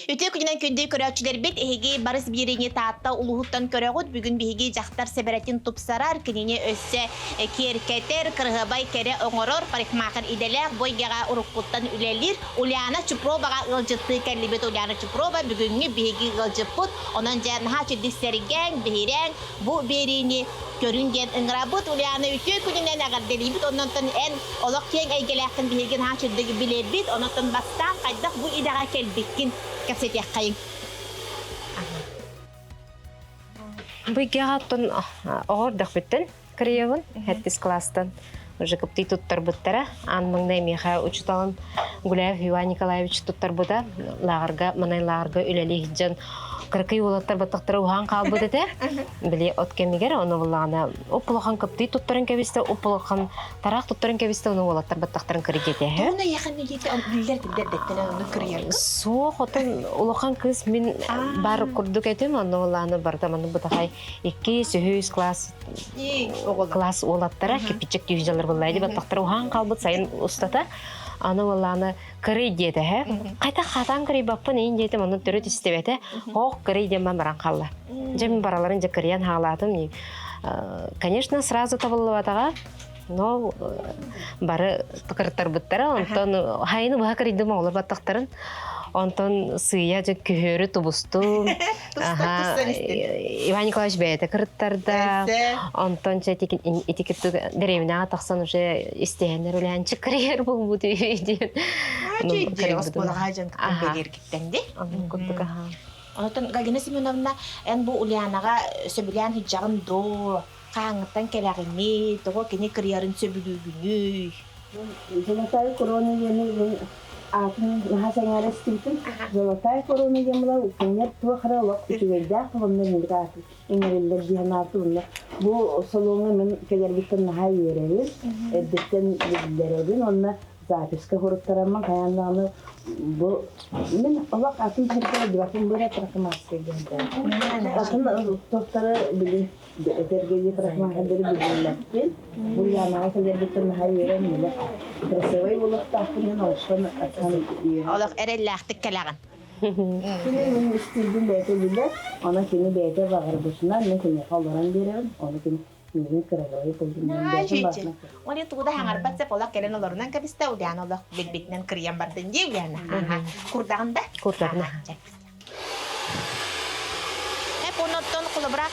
Öte күнен күнде көрәчілер бет эһиги барыс бирине таатта улуһуттан көрәгут бүгүн биһиги жактар себеретин тупсарар кинене өссө керкетер кыргыбай кере оңорор парикмахер иделек бойгага уруккуттан үлелир Уляна Чупробага ылжытты келлибет Уляна Чупроба бүгүнгү биһиги ылжыппут онон жанха чүдүстерген бирен бу бирине көрүнген ыңрабыт Уляна үтө күнүнен агарделибит оннотон эн олок кең эйгелектин биһигин ха чүддүгү билербит оннотон бастан кайдак бу идага келбиккин кепсет яққайын. Бұйгағаттын оғырдық біттін, кіреуін, әттіс кластан. Уже көптей тұттар бұттара. Анмыңдай меха учуталын Гуляев Иван Николаевич тұттар бұда. Лағырға, мұнай лағырға үлелі жан кыркый улаттар баттақтары уған қалбы деді. Біле өткемегер, оны бұлағына опылыған көптей тұттарын кәбесті, опылыған тарақ тұттарын кәбесті, оны улаттар баттақтарын кіргеде. Оны яқын мегеті білдер білдердеттен оны кіргер. Соқ, отын улыған кыз мен бар күрдік әтім, оны улағына бардаманы бұтақай 200 класс улаттара кепичек түйжалар бұлайды баттақтары уған қалбы сайын ұстата. Аны оланы кырый деді, қайта қатан кырый баппын ең деді, оны түрі түстебеті, оқ кырый деман баран қалла. Жемін бараларын жа кырыян хағаладым. Конечно, сразу табылы батаға, но бары тұқырттар бұттара, онтан хайыны бұға кырыйдым олар баттақтарын, онтан сыя жа күйері тубусту. Иван Николаевич бәйті кырыттарда, онтан жа этикетті деревіне атақсан уже істегендер өләнші кірер бұл бұды үйден. Жүйде, ос болаға жан күтін бегер кеттенде. Онтан Галина Семеновна, ән бұл Ульянаға сөбілен хиджағын до, қаңыттан кәләғіне, тоғы кене кірерін сөбілігіні. Золотая корона ені атын хасаңары стилтін. Золотая корона еміла үкенер туақыра лық үчігейді қылымды мендік атын. Еңерелер жиғанаты бұнда. Бұл солуңа мен кәдербіттен наға ерерін, әддеттен білдерерін. Онына записка ғұрыптараман қаянлағаны бұл... Мен олақ атын тәркелі дұвақын бұра тұрақымасы кегенді. Атын тоқтары білін. Дергеде прахмахадыр билдирилер. Бул янаға кәдербіттен наға ерерін. Красивый болықта ақынын ауышқан атқаны дейін. Олақ әрелләқтік кәләғын. Мен істердің бәйті білдер, она кені бәйті бағыр бұшынан, мен кені қалдыран беремін, оны кені менің кірағылай қолдырмен бәйті басына. Оны туғыда хаңар батсап, олақ кәлін оларынан кәбісті, Уляна олақ белбетінен кірген бардың де, Уляна. Құрдағында? Құрдағында. Hep ondan kulubra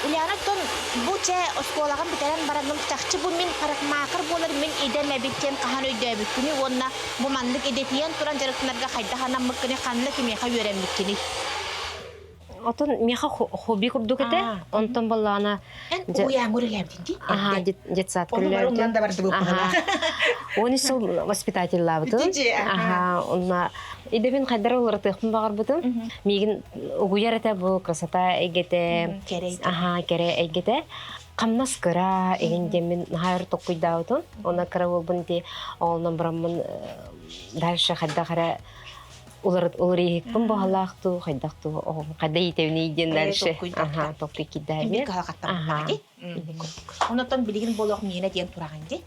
Ulyana ton bu çe oskolagan biteren baranım çakçı bu min parakmakır bolar min ideme bitten kahan öde bütünü onna bu manlık edetiyen turan jarıklarga hayda hanam mıkkını kanlı kimi ha yöremlikkini. Отон меха хобби курдук эте, онтон баллана. En uyan murilemdin di. Ага, детсад Onlar ondan da vardı bu Ага. Он исел воспитатель лабытын. Ага, онна идебин хайдар олар тыхпын багар бутын. Мигин угуяр эте бу красота эгете. Ага, кере эгете. Камнас кыра эгенде мен хайр токуйдаутун. Она кыра болбун ди олнан брамын дальше хайда кара Уларик пun bahalaktu, kaydaktu, oh kaday tevni jendarse, aha topik kita ini kahakatan lagi. Onotton biligin bolok miyena diyen turagandi.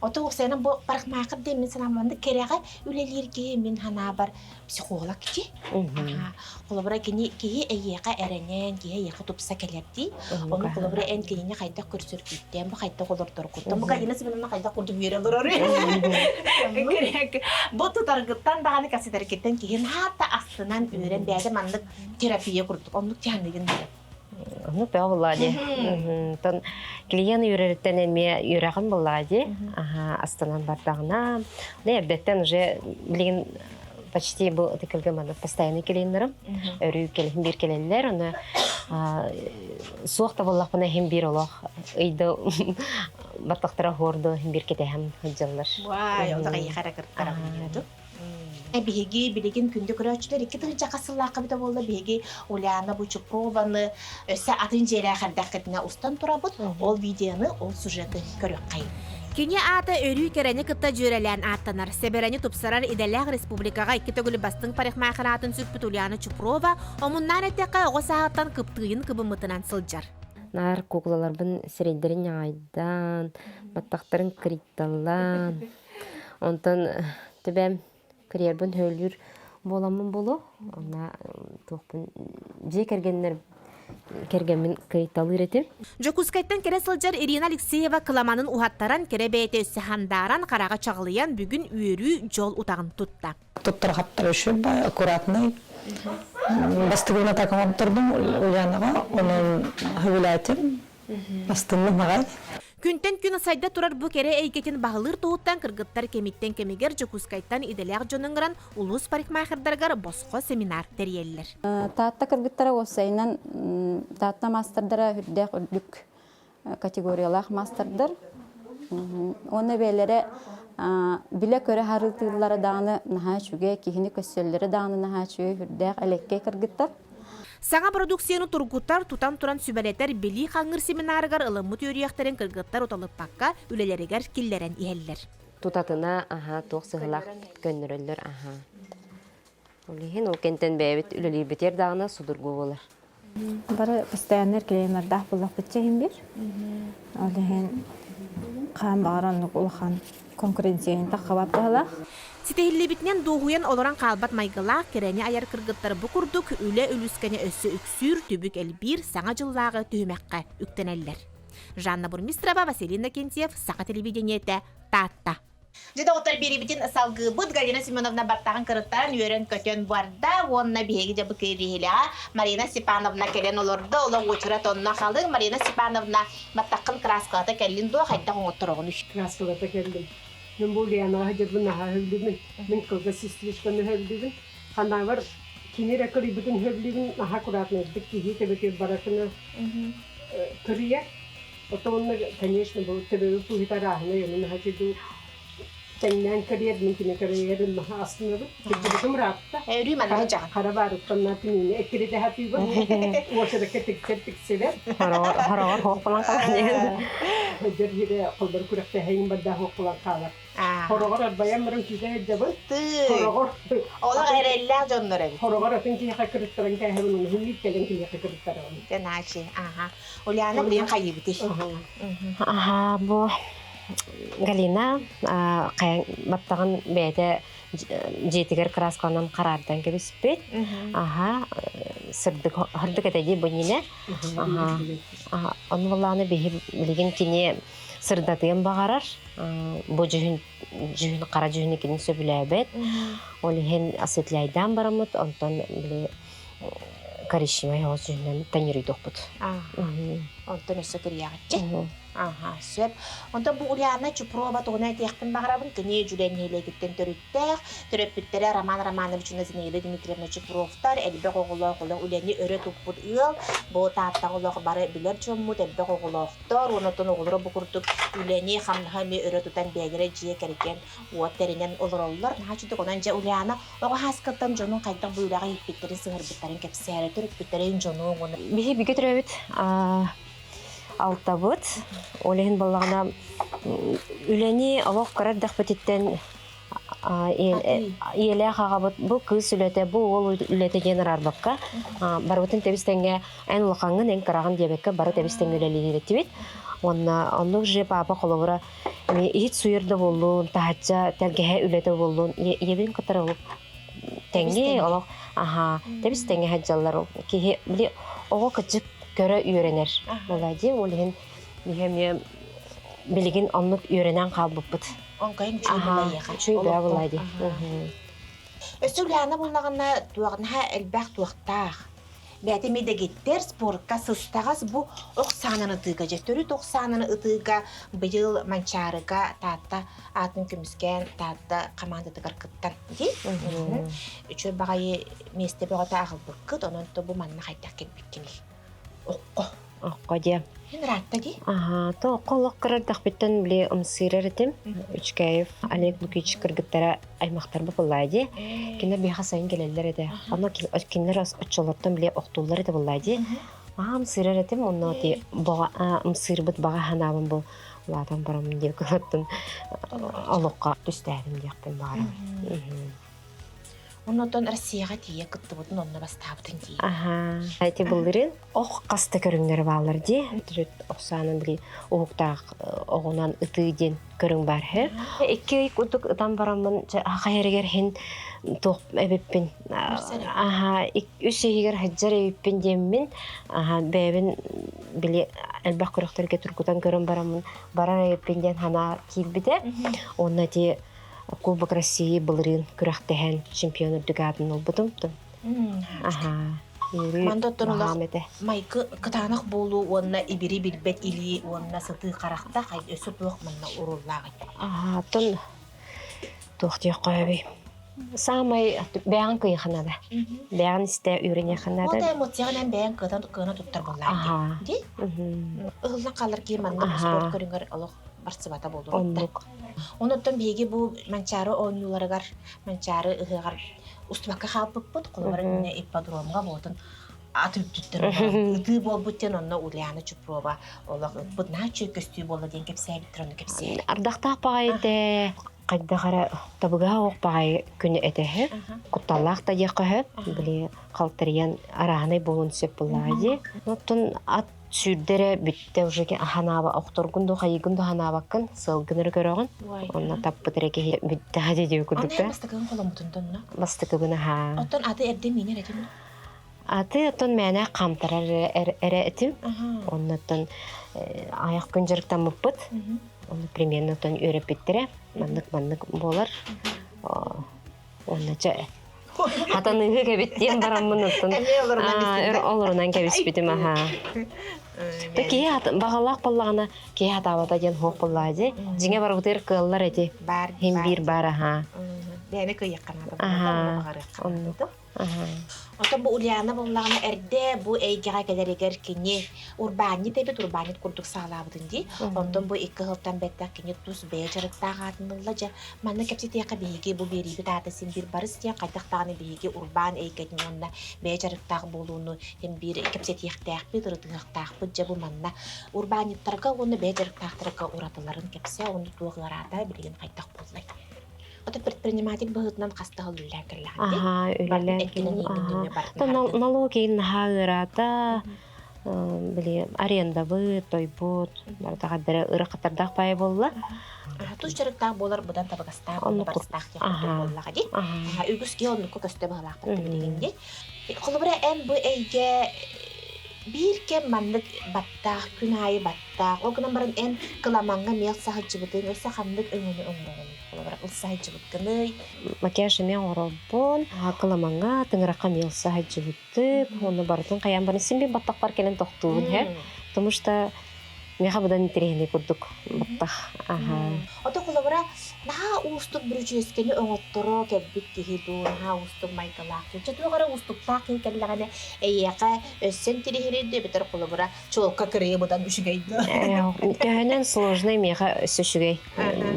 Oto senin bu parak makır demin sanamanda kerege ülelirge min hana bar psikolog ki. Kolabora kini ki eyeka erenen ki eyeka tupsa kelepti. Onu kolabora en kini kayda kursur bitti. Bu kayda kolor torkuttu. Bu kayda sebenarnya kayda kurdu bir durur. Kerege bu tutargıttan daha ne kasih terkitten ki hatta aslından öğren beyde mandık terapiye kurduk. Onu kendin Ну, пявлади. Тон клиент юрертен эме юраган буллади. Ага, астанан бардагына. Да, беттен уже билген почти был текелге мана постоянный клиентлерим. Өрү келин бир келелер, аны суакта буллак мына хем бир олак. Ыйды баттактара хорду хем бир кетем хыжаллар. Вай, олага яхара кырттара. Беги билигин күндө көрөчүлөр эки тыгынча касыллаакка бите болду беги Уляна бу Чупрованы өсө атын жере хардакетине устан турабыт ол видеоны ол сюжетти көрөк кайын Кене ата өрүй керені кытта жөрелен аттанар. Себерені тупсарар иделяг республикаға 2 төгілі бастың парикмахератын сүрпіт Ульяна Чупрова омуннан әттеққа оғы сағаттан кыптыйын кыбымытынан сылжар. Нар куклаларбын сирендерин айдан, баттақтарын критталлан. Онтан төбәм кірербін хөлір боламын болу. Она тоқпын же кергенмен критталы ретім. Жокускайттан кере сылжар Ирина Алексеева кыламанын ухаттаран кере бәйте өссі хандаран қараға чағылыян бүгін үйірі жол утағын тұтта. Туттар хаттар өші бай, аккуратный. Бастығына такамам тұрдым Ульянаға, оның хөвіләйтім. Бастығыны мағай. Күнтен күн сайда турар бу кере эйгетин бағылыр туғыттан кыргыттар кемиттен кемигер Жокускайттан иделяг жоныңгыран улус парикмахердаргар босқо семинар терьеллер. Таатта кыргыттара осайынан таатта мастердара хүрдәк үлдүк категориялах мастердар. Оны бәлере биле көрө харытылары даны наха чүге кихини көссөлләре даны наха чүге хүрдәк элекке кыргыттар. Саңа продукцияны тургуттар тутан туран сүбәлетер били хаңыр семинарыгар ылыммыт өрияқтарын кыргыттар оталып пакка үлелерегер киллерен иһеллер. Тутатына тоқ сығылақ көннөрөллөр. Олихин ол кенттен бәйбіт үлелер бетер дағына судыргу болар. Бары постояннер келемердах булак битчегин бир. Олихин кам баранлык улахан конкуренцияны тақабап талах. Ситehilli bitnen doğuyan olaran kalbat maygıla kereni ayar kırgıtları bu kurduk üle ölüskene össü üksür tübük elbir sana cıllağı tühümekka ükteneller. Жанна Бурмистрова, Василина Кентьев, Сақа телевидениете, Татта. Жида отар бери битин салгы бұд Галина Семеновна бартағын кырыттарын өрен көтен барда, онна бейгі жабы кирихиля, Марина Степановна келен олорды, олың өчірі тонна қалың, Марина Степановна баттақын краскалата келін дуа қайда қоңыттырығын үш. Краскалата келдім. Мен бұл Ульянаға жабын наға хөвлігін, мен кылға сестричканы хөвлігін, қандай бар, кенер әкірі бүтін хөвлігін наға құратыныздық кейі төбекер баратыны түрия. Отонны, конечно, бұл төбегі пұғитарағына емін наға жеду Тәңнән карьердің кіне карьердің наға астынады. Кебдігім рапта. Өрі мәнгі жағын. Қара барыттанна тініне әкіреді хәпі бұл. Осыда кеттік-сеттік-себер. Хорағар хоқ болан қалан. Жер жері қолдар күректі әйін бадда хоқ болан қалар. Хорағар арбаян мұрын күйді әджабын. Хорағар. Олар әрелләр жонлар әбі. Хорағар атын кие қақырыттарын кәйхебін оны хүліп кәген кие қақырыттарын. Жанаши. Ульяна білен қайы біті. Бұ Галина баттағын бәйті жетігер красканан қарардан кебіспет. Сырдық әтәде бұніне. Оны болағыны білген кене сырдатыған бағарар. Бұ жүхін қара жүхін екенін сөбілі әбет. Олығын асытлайдан барамыд. Онтан біле коричневый оз жүхінен тәнерейдіқ бұд. Онтан өсі кірияғытчы. Сөп. Онда бұл Ульяна Чупрова тоғына әтияқтың бағарабын кіне жүлен елегіттен түріттәқ. Түріппіттері Роман Романовичуна Зинейлі Дмитриевна Чупровтар, әлбек оғылық Ульяны өрі тұппыд ұл. Бұл таттақ олық бары білер жоммуд әлбек оғылықтар. Онытын оғылыры бұқырдық Ульяны қамнығаме өрі тұтан бәгірі жие кәрікен уаттерінен олыр олар. Нағачыдық онан жа Ульяна оға хаскаттан жонын қайдан бұйраға еппеттерін сыңырбіттарын кәпсәрі түріппіттерін жонын оны. Бейі бігі түрәбет алтабыт. Олеген балағына үләне алақ қарардақ бітеттен иелі қағабыт. Бұл кыз үләті, бұл ол үләті женер арбаққа. Барбытын тәбістенге ән ұлықаңын, ән қарағын дебекке бары тәбістен үләлі ереттебет. Онық жеп апа қолығыра ет суырды болуын, тағатша тәлгеге үләті болуын. Ебін қатар олық тәңге олық тәбістенге хаджалар ол. Кейі біле оғы күтжіп көрі үйренер. Олайды, олығын білген онлық үйренен қалбып бұд. Онқайын чөйбілі еға. Чөйбілі олайды. Өсі Ульяна болағына туағына әлбәқ туақтақ. Бәді медегеттер спортқа сыстағыз бұл оқсанын ұтыға жеттөрі тоқсанын ұтыға бұйыл манчарыға татта атын күміскен татта командатығар күттан. Үші бағайы месте бұғата ағыл бұққыд, оның бұл манна қайтақ келбеккені. Оққа де. Мен ратта де? То қолық қырардақ біттен біле ұмсырыр етім. Үчкәйев, Олег Лукич кіргіттері аймақтар бұлайды. Кенер бейға сайын келелер еді. Ана кенер ұтшылырдан біле оқтулар еді бұлайды. Ұмсырыр етім, оны ұмсыр бұд баға ханабын бұл. латан барамын деп көрөттүн олокка түстәдим дияктын бары. Оннотон Россияга тие кыттыбытын онна бастабытын дии. Айти булдырын ох каста көрүңнөр баалар ди. Түрөт оксанын били оуктак огунан ытыден көрүң бар хе. Эки кудук ытан барамын хайрыгер хин топ эбеппин. Үсегер хаджар эбеппин деммин. Бебин били элбак көрөктөргө тургутан көрүм барамын. Барар эбеппинден хана килбиде. Онна ди Кубок России былырын күрәхтәһән чемпион дүгәден ул бутымты. Мандоттон улах майкы кытанак болу онна ибири билбет или онна сыты каракта кай өсүп тук манна уруллагы. Тон тохтя кайби. Самай бәян кыйханада. Бәян истә үренә ханада. Ота эмоциянан бәян кытан кына туттар буллар. Ди? Ыгылна калыр ки манна спорт көрүнгөр олох барсыбата болду. Онуттан биги бу манчары оюларыгар, манчары ыгыгар устубакка халпыппыт, колбарыны ипподромга болтун атып түттөр. Ыты болбуттен онна Ульяна Чупрова, олог бут начы көстүү болду деген кепсе битрону кепсе. Ардакта пагайде кайдагара табыга ок пагай күнү этеhe, кутталак та якы, били калтырыян араны болун сеп булайды. Оттун ат сүрдере бүтте уже ханаба окторгунду хайгунду ханабаккын сылгыныр көрөгөн. Онна таппытыреке бүтте хади деп күдүктө. Бастыгын коломутундунна. Бастыгын Оттон аты эрде менен этим. Аты оттон мене камтарар эре этим. Оннотон аяк күнжөрүктөн муппут. Оны примерно оттон өрөп биттере. Мандык болар. Оннача Хатаны кебиттен барамын оттон. Олорунан кебиспитим Таки багалак баллагана ки хатабата ген хок буллады. Жиңе бар утыр кыллар эти. Хем бир бар Бәне кыяккана. Отон бу Ульяна буллагана эрде бу эйгега келерегер кини урбани тебет урбанит курдук саалабытын ди. Онтон бу икки хылтан беттак кини тус бежарыктагатынылла же манна кепситияка биги бу бериби татасын бир барыс тия кайтактаганы биги урбан эйгетинонна бежарыктаг болууну хем бир кепситияктак битырытыктак же бу манна урбаниттарга оны бежарыктактарга уратыларын кепсе оны тугырата билген кайтак боллай. Ото предприниматель быгытнан кастагыл үләкерләр. Налогин хагырата били аренда бы тойбут бардагы ырыкатардак пай болла. Туш жарыктак болар будан табагаста барстак боллага ди. Үгүскө оны көстө баглактар дегенде. Колбура эн бу эйге bir kem manlık battaq, günayı battaq. O günden barın en kılamanga miyal sahıcıbıdın, öse hamlık önünü ömrüğün. Olarak ıl sahıcıbıdını. Makiyajı miyal orobun, kılamanga tıngıraqqa miyal sahıcıbıdı. Onu barıdın kayan barın simbi battaq bar kelen toxtuğun. Tomuşta Меха будан интерегіне көрдік баттақ. Ото колобра наха устук бүрүчүскени оңотторо кеббит кихиду наха устук майкалак. Чатугара устуктак келлагане эйяка өссен тирихириде бетер колобра чолка кырые будан бүшүгейди. Төнен сложный меха өссүшүгей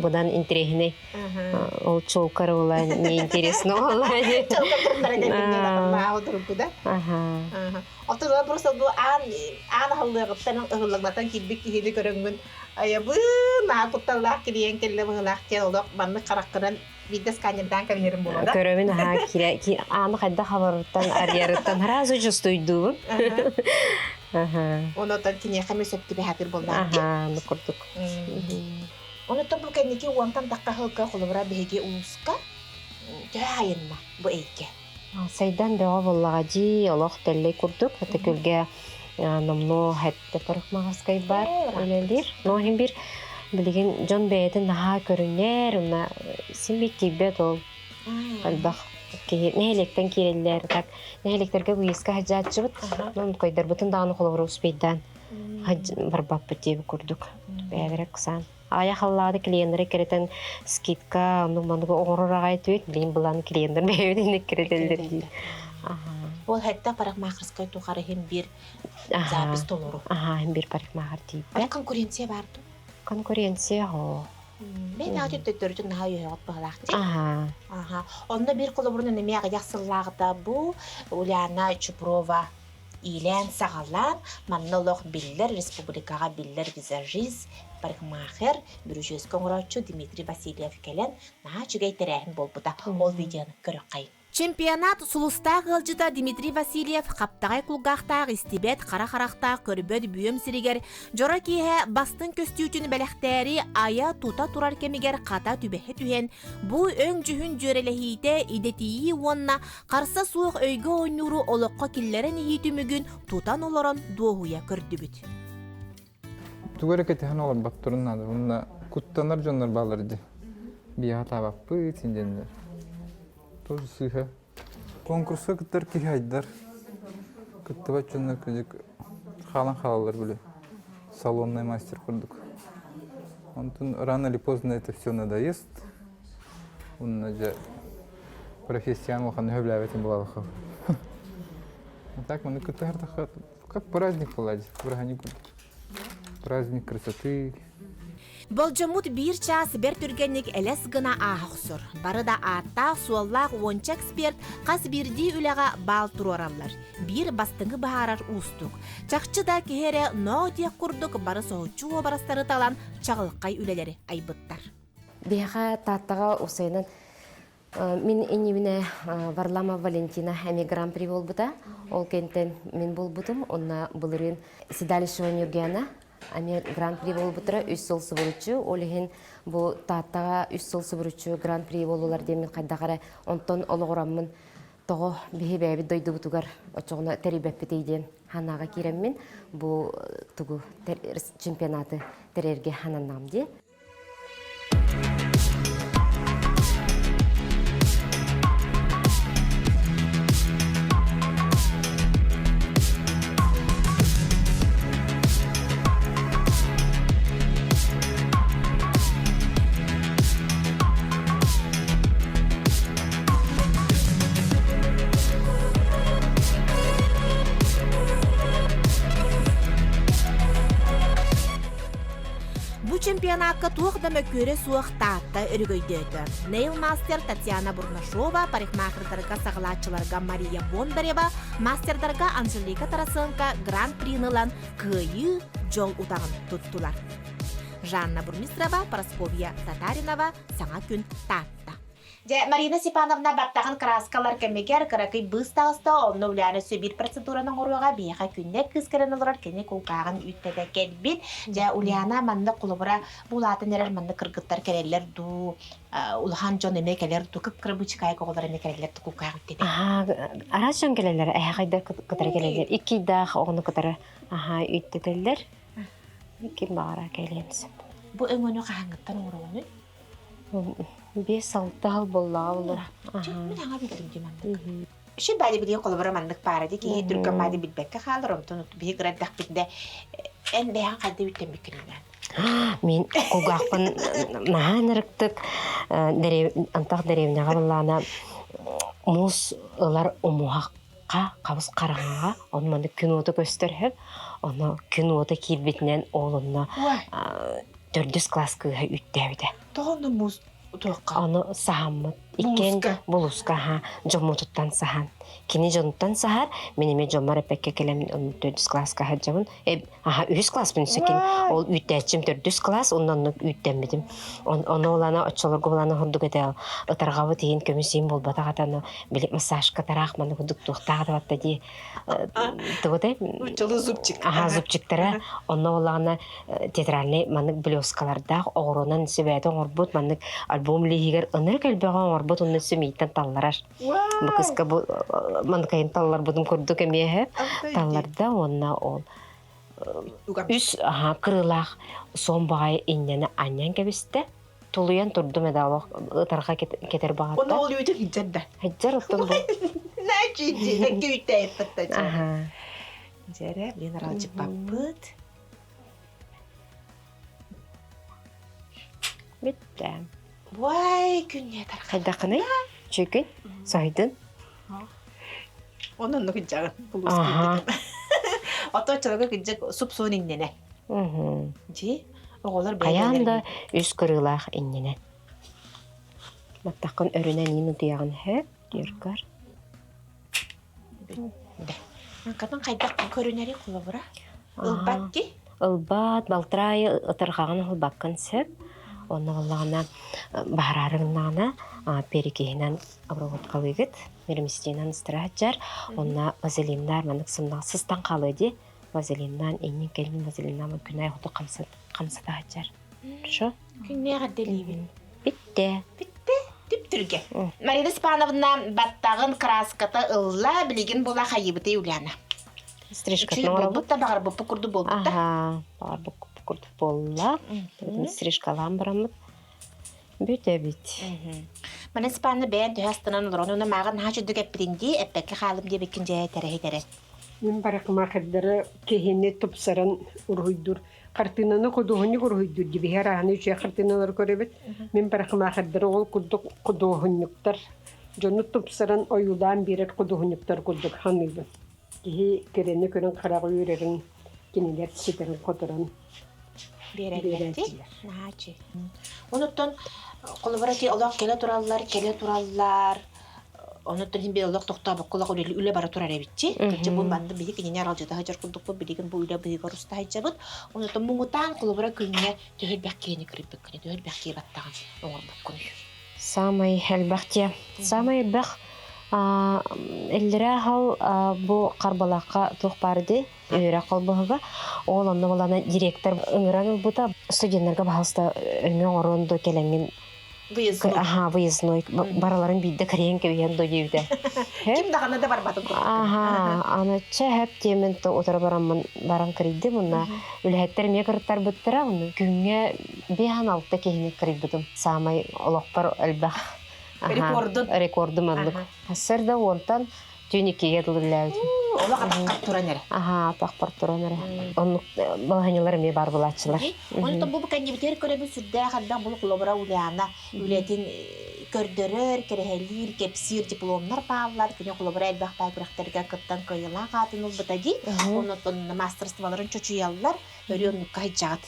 будан интерегіне. Ол чолкары ола не интересно ола. Чолка кырдары деп маа отургуда. Ото да просто бу ан халыгыттан ыгылыгтан килбик кихиди көрөңмүн. Аябы на кутталлах кириен келле быгылах келдок банны караккыран видес каньядан кабинерим болду. Көрөмүн кире аны кайда хабарыттан арьярыттан разы жустойду. Онотон кине хамесеп тебе хатыр болду. Ну курдук. Онотон бу кенеки уантан такка хылка холобра беге уска. Жайынма бу эйке. Сайдан да боллагади олох телле курдук. Ата көлгө намно хатта парахмагаскай бар. Элендир. Но хим бир билген жон бейтен наха көрүнөр, уна симбит тибет ол. Албах ки нелектен киреллер так. Нелектерге буйска хаджатчыбыт. Нон койдар бутун дагы холовру успейдан. Хаж барбап битеп курдук. Бәдерек кысан. Ая халлады клиенттер керетен скидка, ну мандыгы огорорага айтып, билин булан клиенттер бәйден керетелдер ди. Ол хатта парахмахарскай тухары хим бир запис толору. Хим бир парахмахар тип. Конкуренция барды. Конкуренция хо. Мен атып төттөрүн наа йогот баглакты. Онда бир колобурун немега яксыллагыда бу Ульяна Чупрова Илен сагалан маннолог биллер республикага биллер визажист парикмахер, бүрүжөс коңрочу Дмитрий Васильев келен, наха чүгей терәһин болбута. Ол видеоны көрөк кайын. Чемпионат сулуста гылжыта Дмитрий Васильев каптагай кулгахтаг истибет кара-характаг көрбөд бүйөм сиригер жора кие бастын көстүүчүн белектери ая тута турар кемигер ката түбехе түһен бу өң жүһүн жөрелехите идетии уонна карса суох өйгө ойнуру олокко киллерен ийитүмүгүн тутан олорон дуохуя көрдүбүт. Тугәрәкәте хан алып баттырыннады. Унда куттанар жоннар балырды. Бия табаппы синденнер. Тоже сыха. Конкурска кыттар кихайдар. Кыттыбат жоннар көжек халан халалар биле. Салонный мастер курдук. Онтон рано или поздно это все надоест. Унна же профессионал хан хөбләбетин булалык. Так мы кыттар тахат. Как праздник поладить. Враганик. Праздник красоты. Болжомут бир час бер түргенник элес гына аахсур. Барыда аатта суаллаах уонча эксперт кас бирди үлага бал турараллар. Бир бастыңы баарар устук. Чакчыда кеһере но диек курдук бары соочу барастары талан чагылкай үлелери айбыттар. Бияха таттага усайнан Мин инебине Варлама Валентина эми гран-при болбута. Ол кенттен мен болбутум. Онна булырын Седалишева Нюргена ами гран-при болбутра 3 жыл сыбырычы. Олихин бу таттага 3 жыл сыбырычы гран-при болулар демен кайдагара онтон ологораммын. Того бихи бәби дойду бутугар очогуна терибеппетейден ханага киреммин. Бу тугу чемпионаты терерге хананнамди. Чемпионатка туохда мөккөрө суох таатта өргөйдөтө. Нейл мастер Татьяна Бурнашова, парикмахердарга сагалаачыларга Мария Бондарева, мастердарга Анжелика Тарасенко гран-принылан кыйы жол утагын туттулар. Жанна Бурмистрова, Парасковья Татаринова, саңа күн таатта. Марина Степановна баттаган краскалар кемегер каракай быстагыста онно уляны сөбир процедураның оруга бияга күнне кыскаран олар кене кулкагын үттеде келбит. Уляна манды кулубура булатын эрер манды кыргыттар келелер ду улхан жон эме келер ду кыпкырбычкай коголар эме келелер ду кулкагын үттеде. Арашан келелер айгайда кытар келелер. 2 дах огны кытары үттеделер. Ики бара келемиз. Бу өңөнү кахаңыттан оругуну 5-6 жыл боллау. Мен аңа билдим деманды. Ши бали билген колобора мандык парады ки түркөн мады билбекке халырым тонут би граддак битде эн бян калды үттен бикинен. Мен кулгакпын наханырыктык антак деревняга баллана мус ылар умуакка кабыз караңага оны манды күн оты көстөрөп оны күн оты кирбитинен олунна 4 класска үттөбүдө. Тоонду мус туакка. Аны сахаммыт. Икен булуска жомутуттан сахан. Кини жонуттан сахар, менеме жомар эпекке келем 4 класска хаджамын. 3 класс мен секин. Ол үттәчим 4 класс, ондан үттәмедим. Оны олана очолорго боланы хурдук эте. Ытаргабы тиен көмүсим болбата катаны билек массаж катарак маны хурдук туктагы батта ди. Тоготе Чолу зубчик. Зубчиктара оны олана театральный маны блескаларда огронан себеде орбут маны альбом лигер ыныр келбеген орбут оны семейтен талларар. Бу кыска бу маны кайын таллар будум көрдүк эмее. Талларда онна ол үс кырылак сомбагай иннени аньян кебисте тулуян турду медалок ытарга кетер багатта. Оны ол үйдө хиджарда. Хиджар оттон бу. Начиди, закүйтэй паттача. Жере, мен ралчы паппыт. Битте. Вай, күнне тарқа. Хайдакыны? Чөкүн? Сайдын? Onun hıncağın buluştu. Ata çalıga hıncak sup suun innene. Ji, oğullar böyle. Ayanda üst kırılaq innene. Mattaqın örünen yine diyağın hep diyarkar. Kadın kaydak körüneri kulabura. Ilbat ki? ылбат балтырай ытыргаган ылбаккан сөп. Онна боллагана баарарыңнана перекейинен обработкалыгыт. Мермистинан страхачар. Онна вазелиндар манык сымнаа сыстан калыды. Вазелиннан эңин келмин вазелиннан күнай хото камсатачар. Шо? Күнне гадделибин. Битте. Түптүрге. Марина Степановна баттагын краската ылла билеген бола хайыбыты Юлиана. Стрижка Чүй болбут багар бу курду болбут та. Ага, бар бу курд болла. Стрижкалан барамыт. Бүте бит. Марина Степановна бен төһастынан лорону маган хачы дүгеп биринди эппекке халым деп экинже терехетере. Мен баракма хаддара кехине топсаран урхуйдур. Картинаны кудуһуни урхуйдур дибихер аны үче картиналар көрөбөт. Мен баракма хаддара ол кудуһунюктар. Жону топсаран оюлан бирер кудуһунюктар кудук ханыйбы. Кихи керене көрөн карагы үрерин кинилер ситерин которан Берелерди. Нахачы. Онуттан колоборати олақ келе тураллар. Онуттан хим бир олақ тоқтабы колақ үле бара турар эбитчи. Кече бу банды били кине аралжыда хажар курдук бу билеген бу үле быйга руста хайчабыт. Онуттан муңутан колобора күнне төһөр баккени кириппек кине төһөр бакки баттаган оңор баккын. Самый хәлбәхтия. Самый бәх элләре хал бу карбалакка тук барды. Өйрә калбыга. Ол онны буланы директор ыңыран бута студентларга баһаста өңө орондо келеңин. Выездной. Бараларын бидде кирен кебен доюйда. Ким даганы да бар батын. Аны чәһәп темен отыр барамын баран кирде мунна. Үлһәттер мегырттар буттыра уны. Күнгә биһан алты кеһине кирбидим. Самай олоқпар албах. Рекордым алдык. Хәсәрдә онтан тюникеге диләр. Олақ атақ туранер. Атақ туранер. Оны балаһанялар ме бар булачылар. Оны бу кандидаттар көрөбү сүрдә хаддан бул колобора уляна. Үлетин көрдөрөр, керехелир, кепсир дипломнар баалар, күнө колобора элбах байгырактарга кыттан кыйла хатын улбытади. Оны мастерстволарын чочуяллар, өрөөнүк кайжат.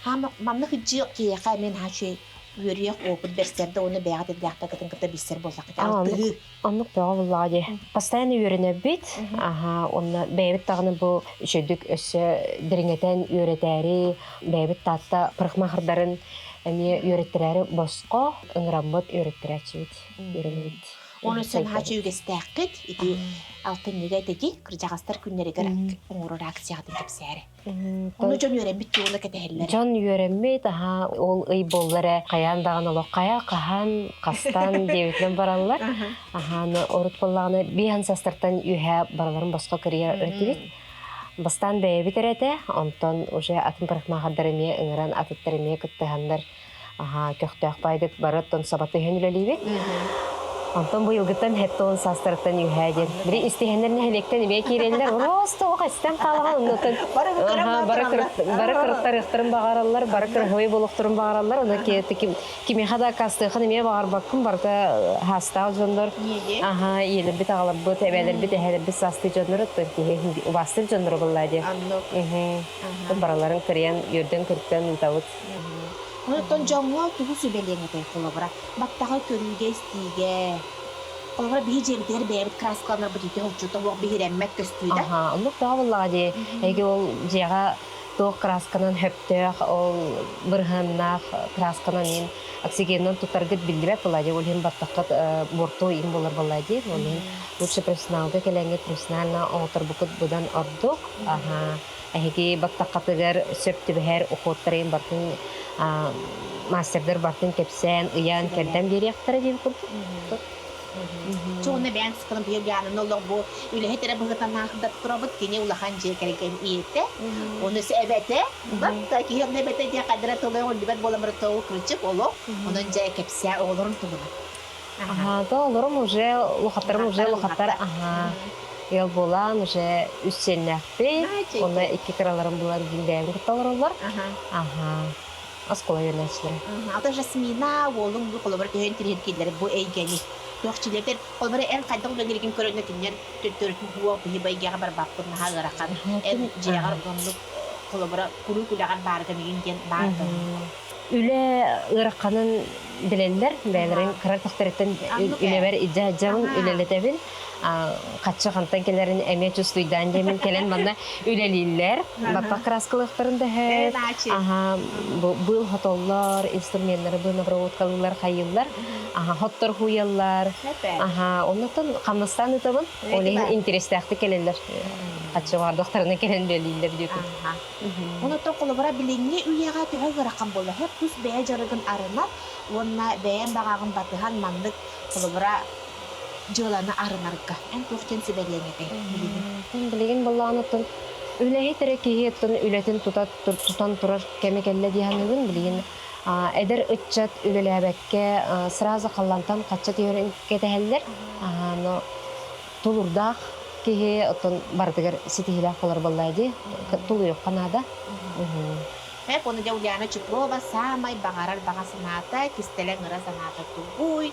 Хам мамны хыжы кия мен хачы Юрий опыт берсерде оны бәгат эдәктә кытын бисер булсак. Аннык бәгыллади. Постоянно үйренеп бит. Оны бәйбит тагыны бу шөдүк өсө дириңетен үйрәтәри, бәйбит татта пырхмахырдарын эми үйрәттерәре боско, ыңрамбыт үйрәттерәчи бит. Үйренеп. Оны сен хачы үгестәккит, ити алтын неге теги кыржагастар күннәрегә оңорор акциядын кепсәре. Оны жон үйрәнбит оны кетәһелләр. Жон үйрәнмәйт, ол ый боллары каяндаган оло кая кахан кастан дебитлен бараллар. Аны орут боллаганы биһан састартан үйһә бараларын боско кирия өтүбит. Бастан бәйбит эрәтә, онтон уже атын пырхмахадырыме ыңыран атыттарыме кыттыгандар. Көктөк байдык бараттан сабаты хөнлөлибит. Антон бу йылгыттан хеттон састырттан үйһәдер. Бир истехендерне хелектен бе киреллер. Просто о кастан калган онтон. Бары кырыктарын багараллар, бары кыргый болуктурун багараллар. Аны кими хада кастыгын эме багар баккын барда хастал жондор. Еле бит агалар бу тебелер бит хәле бит састы жондор төнки бастыр жондор буллады. Бараларын кырыян йөрдөн кырыктан тавыт. Онтон жаңга тугу сүбелеңе тай колобора. Баттага көрүгө стиге. Колобора бижебитер бебит краскалар бутите холчута вак бигереммек көстүйдө. Онук да буллади. Эге ол жага тоо красканан хөптөк, ол бырганнак красканан ин оксигеннен тутаргыт билдибек буллади. Ол ин баттакат борто ин болар буллади. Ол ин лучше профессионалга келеңе профессионально отор букут будан ордук. Эге баттакатыгар сөптүбер окоттарын бартын мастердер бартын кепсен, ыян керден берияқтары дейм күрді. Çoğuna ben sıkılım bir yanı nolog bu ülketere bıgıtan nakıdat kurabıt kine ulahan jekereken iyete. Onu sebete bak ta ki hem nebete diye kadar tolay ol dibet bolamır tavu kırıcık olu. Onun jay kepse olurum tuguna. Da olurum уже лохаттар. Ел болан уже үсселнәкпе. Оны ике краларым булар билдәм кыталар. Аскола юнәчләр. Ата Жасмина олың бу колобар тәһен тирһеткеләр бу әйгәни. Тохчилектер колобар эн кайдан гөлгән көрәнә киннәр төртүртү бу бибайга бар бакын хагаракан. Эн җыягар гонлык колобар куру кулаган барга мигән бар. Үле ыракканын bilenler, bälerin kırar tahtırıtın üleber icacağın ülelетebin. Kaçı kantan kelerin emeğe çüstüyden demin kelen bana üleliller. Bappa kraskılıklarında hep. Aha, bu hotollar, instrumentleri, bu nabravotkalılar, hayıllar. Aha, hotlar huyallar. Aha, ondan kamastan etabın. Onun interestahti keleller. Kaçı var doktoruna kelen belirler diyor. Ondan kolabora bilingi üyega tühel bırakan bolu. Hep kus beye jarıgın arınar. Onna beyen bağağın batıhan mandık kolabora jolana arınarga. En tuhten sibellenege. Bilgin ballanıtın. Ülehi terekihiyetin ületin tutan turar kemikelle diyanıgın bilgin. Eder ıççat ülelebekke sırazı kallantan kaççat yören keteheller. No tulurda kihi otun bardıgar sitihilah kolar ballaydı. Tulu yok kanada. Hep onu da ulyana çuprova samay bağarar bağa sanata, kistele ngara sanata tuguy.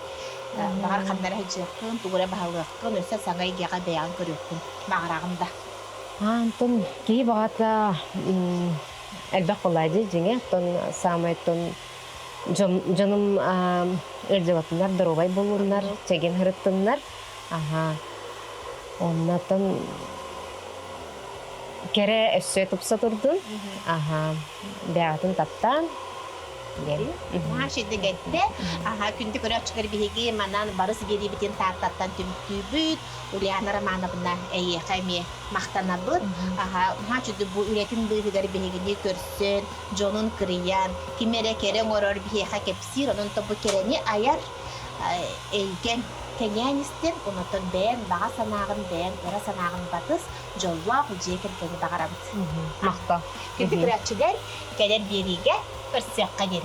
Bağar kanlara hıcıkın, tugura bahalıkın, öse sangay gaya beyan körükkün. Bağarağında. Antun kihi bağata elbek kolaydı jenge. Ton samay ton canım ercevatınlar, darobay bulunlar, çegen hırıttınlar. Aha. Ondan kere össe tupsa turdun. Aha. Beatın taptan. Ha şimdi gitti. Aha kündü körü çıkar bihigi manan barıs geri bitin tartattan tübüt. Ulyanara mana buna iyi kaymi mahtanabıt. Aha ha şimdi bu üretim bihigari bihigini görsün. Jonun kriyan. Kimere kere ngoror bihiga kepsir. Onun topu kereni ayar. Eyken kenyanistin. Ondan ben bağa sanağın ben. Kera sanağın batız. Jolwa hujeken keni bağaramız. Mahta. Kündü körü çıkar. Keder biriga. Persiyakka geri.